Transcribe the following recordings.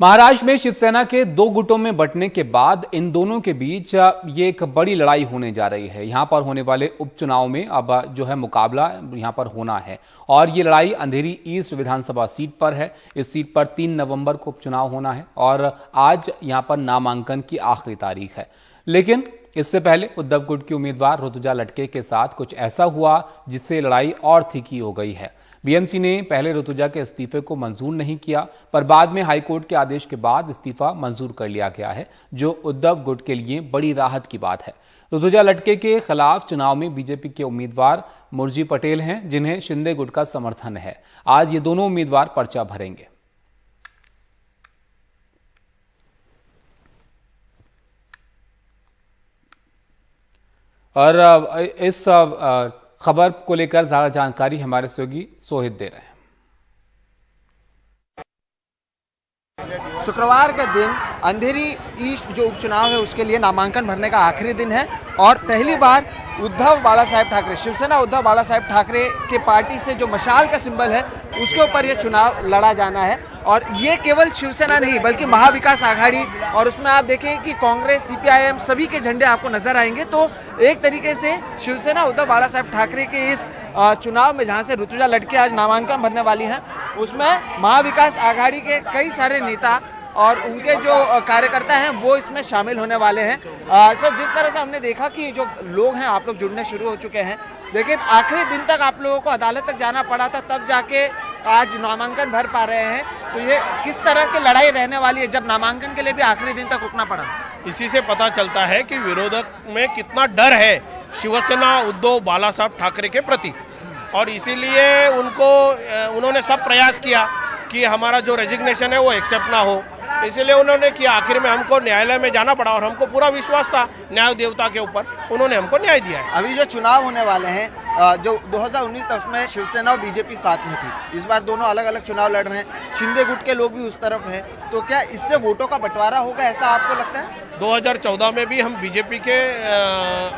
महाराष्ट्र में शिवसेना के दो गुटों में बंटने के बाद इन दोनों के बीच ये एक बड़ी लड़ाई होने जा रही है। यहां पर होने वाले उपचुनाव में अब जो है मुकाबला यहां पर होना है और ये लड़ाई अंधेरी ईस्ट विधानसभा सीट पर है। इस सीट पर 3 नवंबर को उपचुनाव होना है और आज यहां पर नामांकन की आखिरी तारीख है। लेकिन इससे पहले उद्धव गुट की उम्मीदवार ऋतुजा लटके के साथ कुछ ऐसा हुआ जिससे लड़ाई और तीखी हो गई है। बीएमसी ने पहले ऋतुजा के इस्तीफे को मंजूर नहीं किया, पर बाद में हाईकोर्ट के आदेश के बाद इस्तीफा मंजूर कर लिया गया है, जो उद्धव गुट के लिए बड़ी राहत की बात है। ऋतुजा लटके के खिलाफ चुनाव में बीजेपी के उम्मीदवार मुरजी पटेल हैं, जिन्हें शिंदे गुट का समर्थन है। आज ये दोनों उम्मीदवार पर्चा भरेंगे। और इस खबर को लेकर ज्यादा जानकारी हमारे सहयोगी सोहित दे रहे हैं। शुक्रवार का दिन अंधेरी ईस्ट जो उपचुनाव है उसके लिए नामांकन भरने का आखिरी दिन है और पहली बार उद्धव बाला साहेब ठाकरे, शिवसेना उद्धव बाला साहेब ठाकरे के पार्टी से जो मशाल का सिंबल है उसके ऊपर ये चुनाव लड़ा जाना है। और ये केवल शिवसेना नहीं बल्कि महाविकास आघाड़ी, और उसमें आप देखें कि कांग्रेस, सीपीआईएम सभी के झंडे आपको नजर आएंगे। तो एक तरीके से शिवसेना उद्धव बाला साहेब ठाकरे के इस चुनाव में जहाँ से ऋतुजा लटके आज नामांकन भरने वाली हैं, उसमें महाविकास आघाड़ी के कई सारे नेता और उनके जो कार्यकर्ता हैं वो इसमें शामिल होने वाले हैं। सर, जिस तरह से हमने देखा कि जो लोग हैं आप लोग जुड़ने शुरू हो चुके हैं, लेकिन आखिरी दिन तक आप लोगों को अदालत तक जाना पड़ा था, तब जाके आज नामांकन भर पा रहे हैं। तो ये किस तरह की लड़ाई रहने वाली है जब नामांकन के लिए भी आखिरी दिन तक रुकना पड़ा? इसी से पता चलता है कि विरोधक में कितना डर है शिवसेना उद्धव बाला साहब ठाकरे के प्रति, और इसीलिए उन्होंने सब प्रयास किया कि हमारा जो रेजिग्नेशन है वो एक्सेप्ट ना हो, इसलिए उन्होंने किया। आखिर में हमको न्यायालय में जाना पड़ा और हमको पूरा विश्वास था न्याय देवता के ऊपर, उन्होंने हमको न्याय दिया है। अभी जो चुनाव होने वाले हैं जो 2019 था उसमें शिवसेना और बीजेपी साथ में थी, इस बार दोनों अलग अलग चुनाव लड़ रहे हैं, शिंदे गुट के लोग भी उस तरफ हैं, तो क्या इससे वोटों का बंटवारा होगा, ऐसा आपको लगता है? 2014 में भी हम बीजेपी के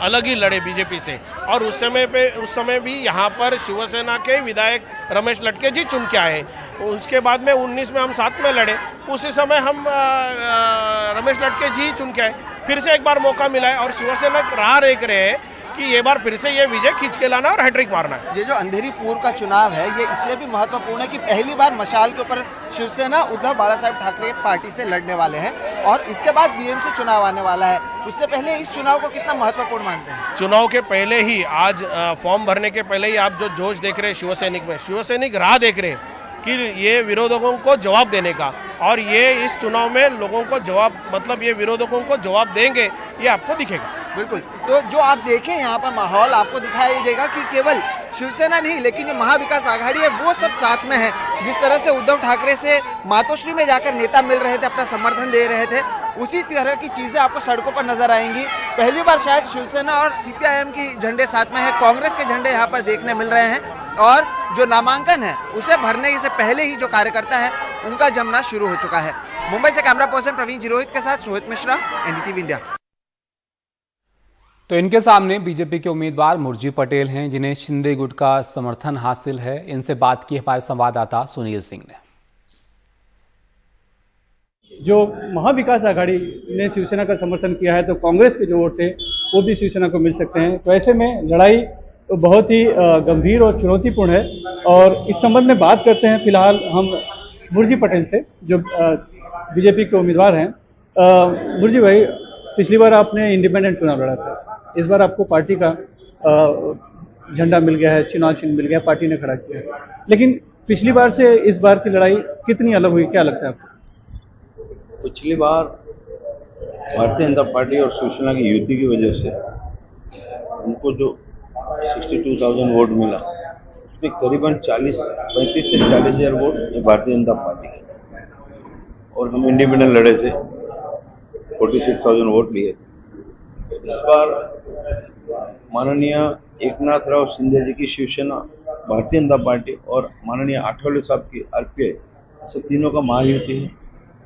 अलग ही लड़े बीजेपी से, और उस समय भी यहाँ पर शिवसेना के विधायक रमेश लटके जी चुन के आए। उसके बाद में 19 में हम साथ में लड़े, उसी समय हम रमेश लटके जी चुन के आए। फिर से एक बार मौका मिला है और शिवसेना राह देख रहे हैं कि ये बार फिर से ये विजय खींच के लाना और हैट्रिक मारना है। ये जो अंधेरी पूर्व का चुनाव है ये इसलिए भी महत्वपूर्ण है कि पहली बार मशाल के ऊपर शिवसेना उद्धव बाला साहेब ठाकरे पार्टी से लड़ने वाले हैं और इसके बाद बीएमसी चुनाव आने वाला है। उससे पहले इस चुनाव को कितना महत्वपूर्ण मानते हैं? चुनाव के पहले ही, आज फॉर्म भरने के पहले ही आप जो जोश देख रहे हैं शिवसैनिक में, शिवसैनिक राह देख रहे हैं कि ये विरोधकों को जवाब देने का, और ये इस चुनाव में लोगों को जवाब, मतलब ये विरोधकों को जवाब देंगे, ये आपको दिखेगा। बिल्कुल। तो जो आप देखें यहाँ पर माहौल आपको दिखाई देगा कि केवल शिवसेना नहीं लेकिन ये महाविकास आघाड़ी है वो सब साथ में है। जिस तरह से उद्धव ठाकरे से मातोश्री में जाकर नेता मिल रहे थे, अपना समर्थन दे रहे थे, उसी तरह की चीजें आपको सड़कों पर नजर आएंगी। पहली बार शायद शिवसेना और सीपीआईएम की झंडे साथ में है, कांग्रेस के झंडे यहाँ पर देखने मिल रहे हैं, और जो नामांकन है उसे भरने से पहले ही जो कार्यकर्ता है उनका जमना शुरू हो चुका है। मुंबई से कैमरा पर्सन प्रवीण जिरोहित के साथ सोहित मिश्रा, एनडीटीवी इंडिया। तो इनके सामने बीजेपी के उम्मीदवार मुरजी पटेल हैं, जिन्हें शिंदे गुट का समर्थन हासिल है। इनसे बात की हमारे संवाददाता सुनील सिंह ने। जो महाविकास आघाड़ी ने शिवसेना का समर्थन किया है, तो कांग्रेस के जो वोट थे वो भी शिवसेना को मिल सकते हैं। तो ऐसे में लड़ाई तो बहुत ही गंभीर और चुनौतीपूर्ण है, और इस संबंध में बात करते हैं फिलहाल हम मुरजी पटेल से, जो बीजेपी के उम्मीदवार हैं। मुरजी भाई, पिछली बार आपने इंडिपेंडेंट चुनाव लड़ा था, इस बार आपको पार्टी का झंडा मिल गया है, चुनाव चिन्ह मिल गया, पार्टी ने खड़ा किया है, लेकिन पिछली बार से इस बार की लड़ाई कितनी अलग हुई, क्या लगता है आपको? पिछली बार भारतीय जनता पार्टी और शिवसेना की युति की वजह से उनको जो 62,000 वोट मिला, उसमें करीबन 35 से 40,000 वोट भारतीय जनता पार्टी के, और हम इंडिपेंडेंट लड़े थे, 46,000 वोट लिए। इस बार माननीय एकनाथ राव शिंदे जी की शिवसेना, भारतीय जनता पार्टी और माननीय आठवले साहब की आरपीआई, ऐसे तीनों का महायुति है।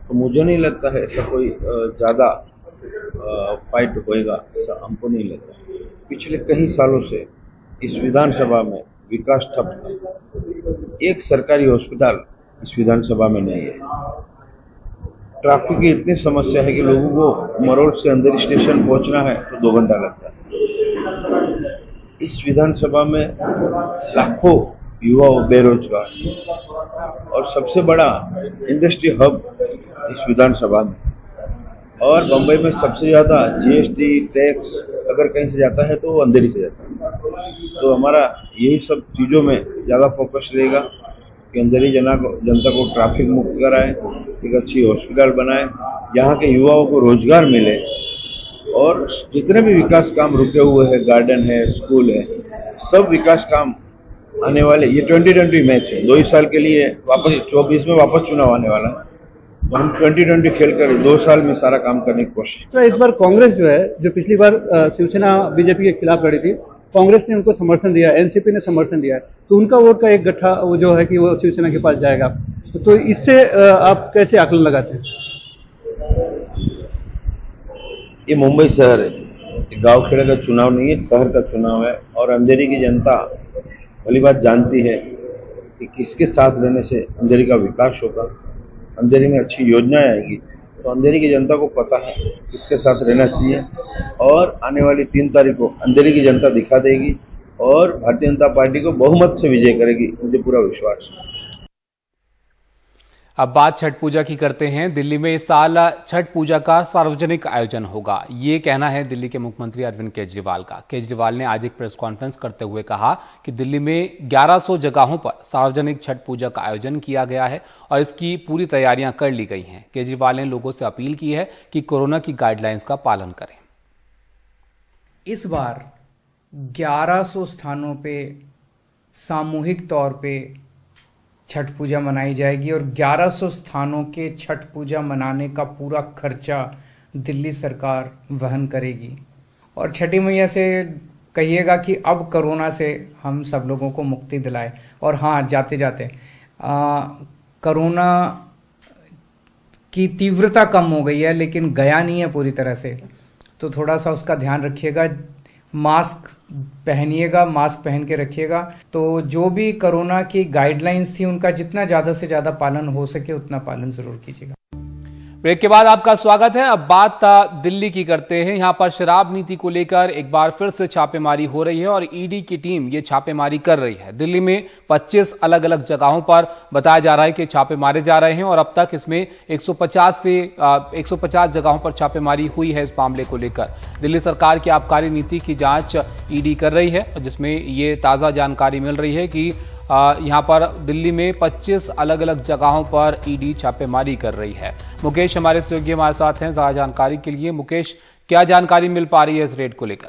तो मुझे नहीं लगता है ऐसा कोई ज़्यादा फाइट होएगा, ऐसा हमको नहीं लगता। पिछले कई सालों से इस विधानसभा में विकास ठप था। एक सरकारी हॉस्पिटल इस विधानसभा में नहीं है। ट्रैफिक की इतनी समस्या है कि लोगों को मरोड़ से अंदर स्टेशन पहुंचना है तो 2 घंटा लगता है। इस विधानसभा में लाखों युवा बेरोजगार और सबसे बड़ा इंडस्ट्री हब इस विधानसभा में, और बंबई में सबसे ज्यादा जीएसटी टैक्स अगर कहीं से जाता है तो वो अंधेरी से जाता है। तो हमारा यही सब चीजों में ज्यादा फोकस रहेगा कि अंधेरी जनता को ट्रैफिक मुक्त कराए, एक अच्छी हॉस्पिटल बनाए, यहाँ के युवाओं को रोजगार मिले, और जितने भी विकास काम रुके हुए हैं, गार्डन है, स्कूल है, सब विकास काम आने वाले, ये 2020 मैच है, 2 ही साल के लिए, वापस 24 में वापस चुनाव आने वाला है, तो हम 2020 खेल कर 2 साल में सारा काम करने की कोशिश। तो इस बार कांग्रेस जो है, जो पिछली बार शिवसेना बीजेपी के खिलाफ लड़ी थी, कांग्रेस ने उनको समर्थन दिया, एनसीपी ने समर्थन दिया, तो उनका वोट का एक गट्ठा वो जो है कि वो शिवसेना के पास जाएगा, तो इससे आप कैसे आकलन लगाते हैं? ये मुंबई शहर है, गांव खेड़े का चुनाव नहीं है, शहर का चुनाव है, और अंधेरी की जनता भली बात जानती है कि किसके साथ रहने से अंधेरी का विकास होगा, अंधेरी में अच्छी योजनाएं आएगी, तो अंधेरी की जनता को पता है किसके साथ रहना चाहिए, और आने वाली 3 तारीख को अंधेरी की जनता दिखा देगी और भारतीय जनता पार्टी को बहुमत से विजय करेगी, मुझे पूरा विश्वास है। अब बात छठ पूजा की करते हैं। दिल्ली में इस साल छठ पूजा का सार्वजनिक आयोजन होगा, ये कहना है दिल्ली के मुख्यमंत्री अरविंद केजरीवाल का। केजरीवाल ने आज एक प्रेस कॉन्फ्रेंस करते हुए कहा कि दिल्ली में 1100 जगहों पर सार्वजनिक छठ पूजा का आयोजन किया गया है और इसकी पूरी तैयारियां कर ली गई हैं। केजरीवाल ने लोगों से अपील की है कि कोरोना की गाइडलाइंस का पालन करें। इस बार 1100 स्थानों पे सामूहिक तौर पे छठ पूजा मनाई जाएगी और 1100 स्थानों के छठ पूजा मनाने का पूरा खर्चा दिल्ली सरकार वहन करेगी। और छठी मैया से कहिएगा कि अब कोरोना से हम सब लोगों को मुक्ति दिलाए। और हाँ, जाते जाते कोरोना की तीव्रता कम हो गई है, लेकिन गया नहीं है पूरी तरह से, तो थोड़ा सा उसका ध्यान रखिएगा। मास्क पहनिएगा, मास्क पहन के रखिएगा। तो जो भी कोरोना की गाइडलाइंस थी उनका जितना ज्यादा से ज्यादा पालन हो सके उतना पालन जरूर कीजिएगा। ब्रेक के बाद आपका स्वागत है। अब बात दिल्ली की करते हैं। यहां पर शराब नीति को लेकर एक बार फिर से छापेमारी हो रही है और ईडी की टीम ये छापेमारी कर रही है। दिल्ली में 25 अलग अलग जगहों पर बताया जा रहा है कि छापे मारे जा रहे हैं और अब तक इसमें 150 जगहों पर छापेमारी हुई है। इस मामले को लेकर दिल्ली सरकार की आबकारी नीति की जांच ईडी कर रही है, जिसमें ये ताजा जानकारी मिल रही है कि यहां पर दिल्ली में 25 अलग अलग जगहों पर ईडी छापेमारी कर रही है। मुकेश हमारे सहयोगी हमारे साथ हैं ज्यादा जानकारी के लिए। मुकेश, क्या जानकारी मिल पा रही है इस रेड को लेकर?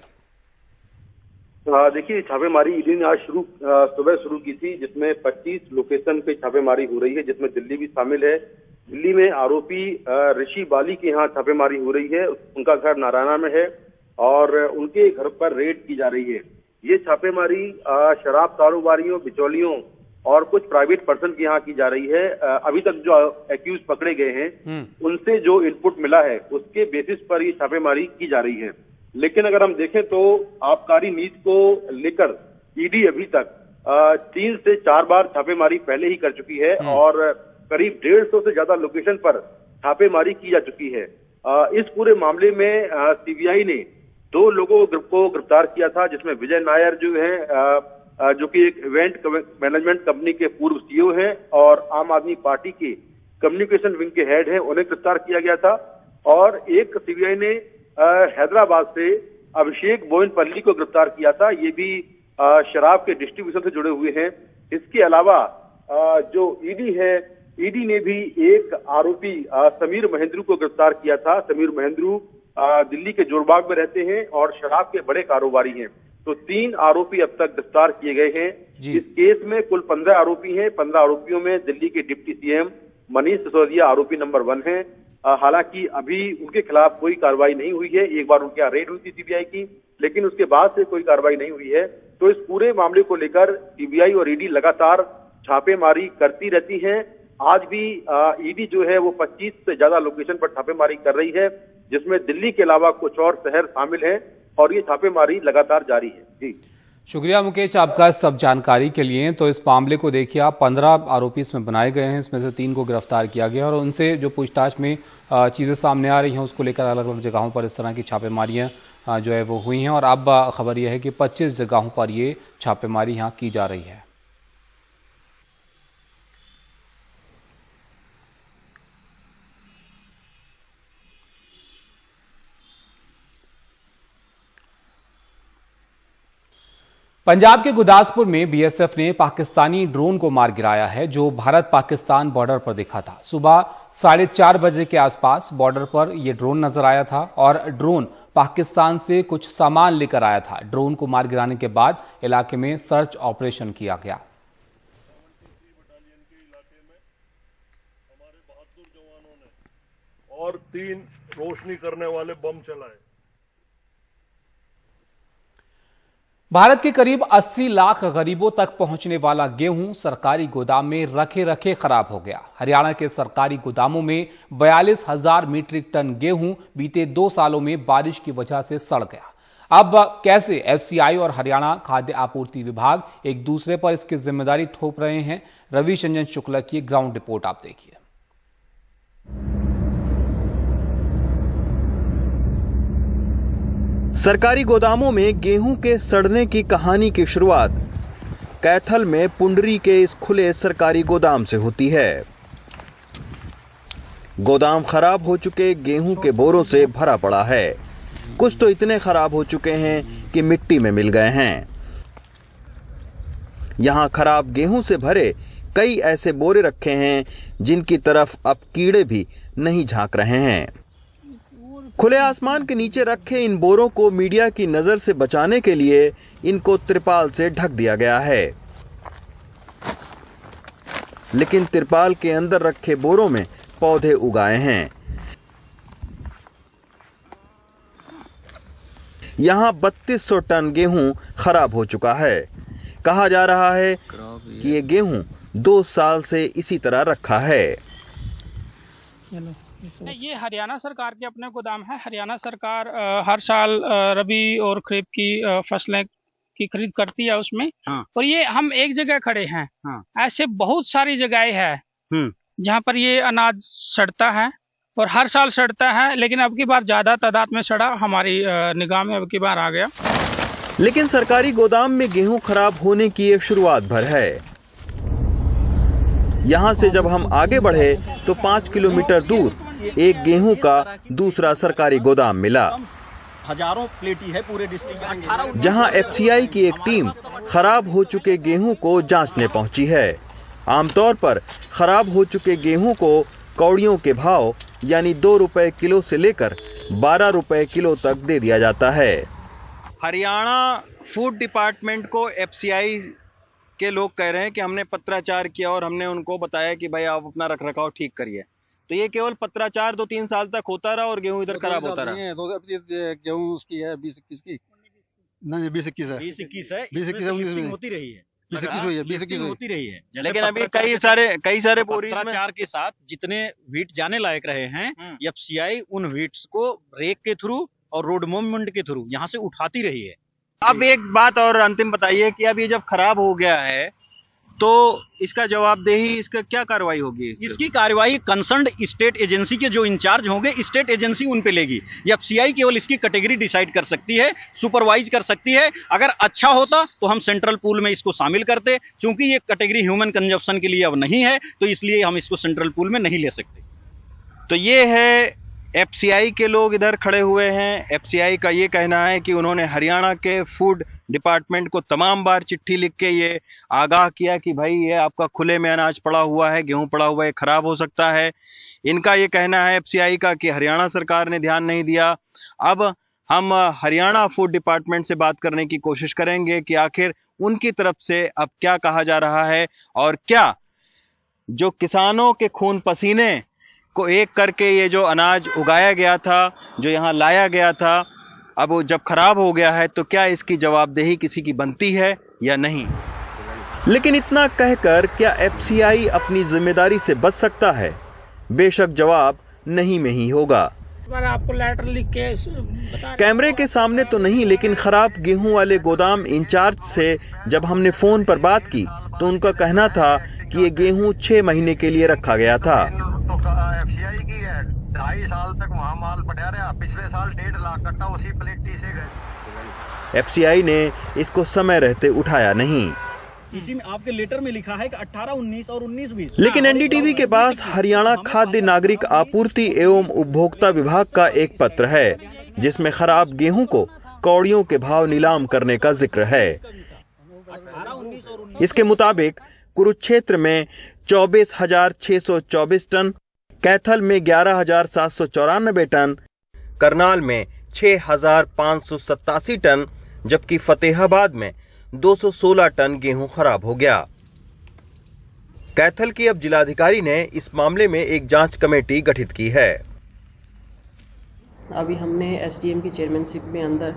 देखिए, छापेमारी ईडी ने आज सुबह शुरू की थी, जिसमें 25 लोकेशन पे छापेमारी हो रही है, जिसमें दिल्ली भी शामिल है। दिल्ली में आरोपी ऋषि बाली के यहाँ छापेमारी हो रही है। उनका घर नारायणा में है और उनके घर पर रेड की जा रही है। ये छापेमारी शराब कारोबारियों, बिचौलियों और कुछ प्राइवेट पर्सन के यहाँ की जा रही है। अभी तक जो एक्यूज पकड़े गए हैं उनसे जो इनपुट मिला है उसके बेसिस पर ये छापेमारी की जा रही है। लेकिन अगर हम देखें तो आबकारी नीति को लेकर ईडी अभी तक 3 से 4 बार छापेमारी पहले ही कर चुकी है और करीब 150 से ज्यादा लोकेशन पर छापेमारी की जा चुकी है। इस पूरे मामले में सीबीआई ने 2 लोगों को गिरफ्तार किया था, जिसमें विजय नायर जो है जो कि एक इवेंट मैनेजमेंट कंपनी के पूर्व सीईओ हैं और आम आदमी पार्टी के कम्युनिकेशन विंग के हेड हैं, उन्हें गिरफ्तार किया गया था। और एक सीबीआई ने हैदराबाद से अभिषेक बोयनपल्ली को गिरफ्तार किया था, ये भी शराब के डिस्ट्रीब्यूशन से जुड़े हुए हैं। इसके अलावा जो ईडी है, ईडी ने भी एक आरोपी समीर महेंद्रू को गिरफ्तार किया था। समीर महेंद्रू दिल्ली के जोरबाग में रहते हैं और शराब के बड़े कारोबारी हैं। तो 3 आरोपी अब तक गिरफ्तार किए गए हैं। इस केस में कुल 15 आरोपी हैं। 15 आरोपियों में दिल्ली के डिप्टी सीएम मनीष सिसोदिया आरोपी नंबर 1 है। हालांकि अभी उनके खिलाफ कोई कार्रवाई नहीं हुई है। एक बार उनके यहाँ रेड हुई थी सीबीआई की, लेकिन उसके बाद से कोई कार्रवाई नहीं हुई है। तो इस पूरे मामले को लेकर सीबीआई और ईडी लगातार छापेमारी करती रहती है। आज भी ईडी जो है वो 25 से ज्यादा लोकेशन पर छापेमारी कर रही है, जिसमें दिल्ली के अलावा कुछ और शहर शामिल हैं और ये छापेमारी लगातार जारी है। जी शुक्रिया मुकेश आपका सब जानकारी के लिए। तो इस मामले को देखिए आप, 15 आरोपी इसमें बनाए गए हैं, इसमें से 3 को गिरफ्तार किया गया और उनसे जो पूछताछ में चीज़ें सामने आ रही हैं उसको लेकर अलग अलग जगहों पर इस तरह की छापेमारियां जो है वो हुई हैं। और अब खबर यह है कि 25 जगहों पर ये छापेमारी यहाँ की जा रही है। पंजाब के गुरदासपुर में बीएसएफ ने पाकिस्तानी ड्रोन को मार गिराया है जो भारत पाकिस्तान बॉर्डर पर दिखा था। सुबह 4:30 बजे के आसपास बॉर्डर पर यह ड्रोन नजर आया था और ड्रोन पाकिस्तान से कुछ सामान लेकर आया था। ड्रोन को मार गिराने के बाद इलाके में सर्च ऑपरेशन किया गया। और 3 रोशनी करने वाले बम चलाए। भारत के करीब 80 लाख गरीबों तक पहुंचने वाला गेहूं सरकारी गोदाम में रखे रखे खराब हो गया। हरियाणा के सरकारी गोदामों में 42,000 मीट्रिक टन गेहूं बीते 2 सालों में बारिश की वजह से सड़ गया। अब कैसे एफसीआई और हरियाणा खाद्य आपूर्ति विभाग एक दूसरे पर इसकी जिम्मेदारी थोप रहे हैं, रविशंजन शुक्ला की ग्राउंड रिपोर्ट आप देखिए। सरकारी गोदामों में गेहूं के सड़ने की कहानी की शुरुआत कैथल में पुंडरी के इस खुले सरकारी गोदाम से होती है। गोदाम खराब हो चुके गेहूं के बोरों से भरा पड़ा है। कुछ तो इतने खराब हो चुके हैं कि मिट्टी में मिल गए हैं। यहां खराब गेहूं से भरे कई ऐसे बोरे रखे हैं जिनकी तरफ अब कीड़े भी नहीं झांक रहे हैं। खुले आसमान के नीचे रखे इन बोरों को मीडिया की नजर से बचाने के लिए इनको तिरपाल से ढक दिया गया है, लेकिन तिरपाल के अंदर रखे बोरों में पौधे उगाए हैं। यहां 3200 टन गेहूं खराब हो चुका है। कहा जा रहा है कि ये गेहूं 2 साल से इसी तरह रखा है। ये हरियाणा सरकार के अपने गोदाम है। हरियाणा सरकार हर साल रबी और खरीफ की फसलें की खरीद करती है उसमें। और ये हम एक जगह खड़े हैं। ऐसे बहुत सारी जगहें हैं जहाँ पर ये अनाज सड़ता है और हर साल सड़ता है, लेकिन अब की बार ज्यादा तादाद में सड़ा हमारी निगाह में अब की बार आ गया। लेकिन सरकारी गोदाम में गेहूं खराब होने की ये शुरुआत भर है। यहाँ से जब हम आगे बढ़े तो 5 किलोमीटर दूर एक गेहूं का दूसरा सरकारी गोदाम मिला, हजारों प्लेटी है पूरे डिस्ट्रिक्ट में, जहां एफसीआई की एक टीम खराब हो चुके गेहूं को जांचने पहुंची है। आमतौर पर खराब हो चुके गेहूं को कौड़ियों के भाव यानी 2 रुपए किलो से लेकर 12 रुपए किलो तक दे दिया जाता है। हरियाणा फूड डिपार्टमेंट को एफसीआई के लोग कह रहे हैं कि हमने पत्राचार किया और हमने उनको बताया कि भाई आप अपना रखरखाव ठीक करिए। तो ये केवल पत्राचार 2-3 साल तक होता रहा और गेहूं इधर खराब होता रहा। गेहूं उसकी है 20-21 की, नहीं 20-21 है, 20-21 है, 20-21 में होती रही है, 20-21 होती रही है। लेकिन अभी कई सारे बोरी पत्राचार के साथ जितने व्हीट जाने लायक रहे हैं, एफसीआई उन व्हीट्स को रेक के थ्रू और रोड मूवमेंट के थ्रू यहाँ से उठाती रही है। अब एक बात और अंतिम बताइए कि अब ये जब खराब हो गया है तो इसका जवाबदेही, इसका क्या कार्रवाई होगी? इसकी कार्रवाई कंसर्न्ड स्टेट एजेंसी के जो इंचार्ज होंगे, स्टेट एजेंसी उन पे लेगी। एफसीआई केवल इसकी कैटेगरी डिसाइड कर सकती है, सुपरवाइज कर सकती है। अगर अच्छा होता तो हम सेंट्रल पूल में इसको शामिल करते, क्योंकि ये कैटेगरी ह्यूमन कंजप्शन के लिए अब नहीं है, तो इसलिए हम इसको सेंट्रल पूल में नहीं ले सकते। तो ये है एफसीआई के लोग इधर खड़े हुए हैं। एफसीआई का ये कहना है कि उन्होंने हरियाणा के फूड डिपार्टमेंट को तमाम बार चिट्ठी लिख के ये आगाह किया कि भाई ये आपका खुले में अनाज पड़ा हुआ है, गेहूं पड़ा हुआ है, खराब हो सकता है। इनका ये कहना है एफसीआई का कि हरियाणा सरकार ने ध्यान नहीं दिया। अब हम हरियाणा फूड डिपार्टमेंट से बात करने की कोशिश करेंगे कि आखिर उनकी तरफ से अब क्या कहा जा रहा है और क्या जो किसानों के खून पसीने को एक करके ये जो अनाज उगाया गया था, जो यहाँ लाया गया था, अब वो जब खराब हो गया है तो क्या इसकी जवाबदेही किसी की बनती है या नहीं? लेकिन इतना कहकर क्या एफसीआई अपनी जिम्मेदारी से बच सकता है? बेशक जवाब नहीं में ही होगा। आपको लेटर लिख के बता। कैमरे के सामने तो नहीं, लेकिन खराब गेहूं वाले गोदाम इंचार्ज से जब हमने फोन पर बात की तो उनका कहना था कि ये गेहूं 6 महीने के लिए रखा गया था। FCI की है, 2.5 साल तक वहाँ माल पड़ा रहा। पिछले साल 1.5 लाख कट्टा उसी पलेटी से गए। FCI ने इसको समय रहते उठाया नहीं। इसी में आपके लेटर में लिखा है कि 18, 19 और 19-20। लेकिन NDTV के पास हरियाणा खाद्य नागरिक आपूर्ति एवं उपभोक्ता विभाग का एक पत्र है जिसमें खराब गेहूं को कौड़ियों के भाव नीलाम करने का जिक्र है। इसके मुताबिक कुरुक्षेत्र में 24,624 टन, कैथल में 11,794 टन, करनाल में 6,587 टन, जबकि फतेहाबाद में 216 टन गेहूं खराब हो गया। कैथल की अब जिलाधिकारी ने इस मामले में एक जांच कमेटी गठित की है। अभी हमने SDM की चेयरमैनशिप में अंदर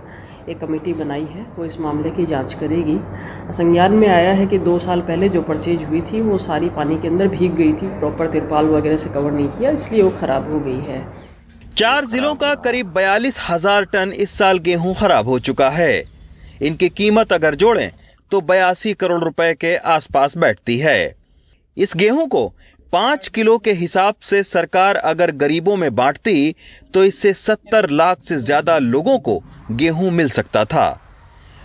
एक कमेटी बनाई है, वो इस मामले की जांच करेगी। संज्ञान में आया है कि 2 साल पहले जो परचेज हुई थी वो सारी पानी के अंदर भीग गई थी, प्रॉपर तिरपाल वगैरह से कवर नहीं किया, इसलिए वो खराब हो गई है। 4 जिलों का करीब 42,000 टन इस साल गेहूं खराब हो चुका है। इनकी कीमत अगर जोड़ें तो 82 करोड़ रुपए के आसपास बैठती है। इस गेहूं को 5 किलो के हिसाब से सरकार अगर गरीबों में बांटती तो इससे 70 लाख से ज्यादा लोगों को गेहूं मिल सकता था।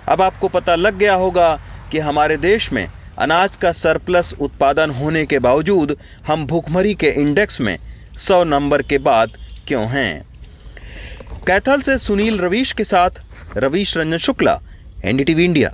अब आपको पता लग गया होगा कि हमारे देश में अनाज का सरप्लस उत्पादन होने के बावजूद हम भूखमरी के इंडेक्स में 100 नंबर के बाद क्यों हैं। कैथल से सुनील रवीश के साथ रवीश रंजन शुक्ला, NDTV इंडिया।